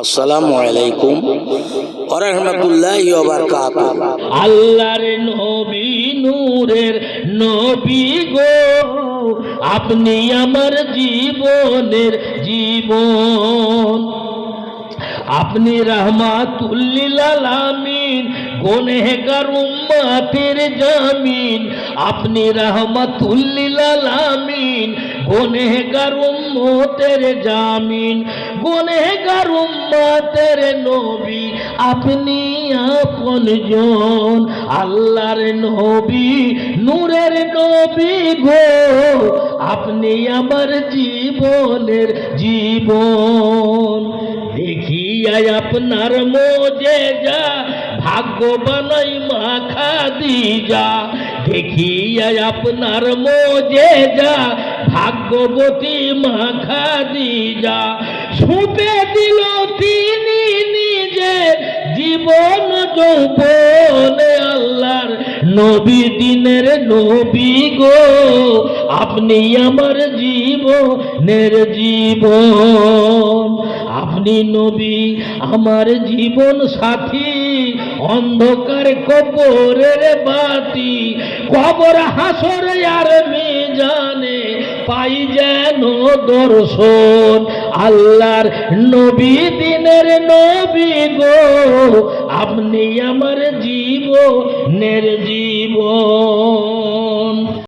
আসসালামু আলাইকুম ওয়া রাহমাতুল্লাহি ওয়া বারাকাতুহু। আল্লাহর নবী নূরের নবী গো, আপনি আমার জীবনের জীবন। আপনি রাহমাতুল লিল আলামিন, গুনহগার উম্মতের জামিন। আপনি রাহমাতুল লিল আলামিন, গুনহগার উম্মতের জামিন। গুনহগার উম্মতের নবী, আপনি আপনজন। আল্লাহর নবী নূরের নবী গো, আপনি আমার জীবনের জীবন। দেখিয়া আপনার মোজেজা, ভাগ্য বানাই মা খাদিজা। দেখিয়া আপনার মোজেজা, ভাগ্যবতী মা খাদিজা। ছুপে দিল তিনি নিজের জীবন যৌবনে। আল্লাহর নবী দিনের নবী গো, আপনি আমার জীবনের জীবন। আপনি নবী আমার জীবন সাথী, অন্ধকার কবরের বাতি। কবর হাসর আর মিজানে পাই যেন দর্শন। আল্লাহর নবী দিনের নবী গো, আপনি আমার জীবনের জীবন।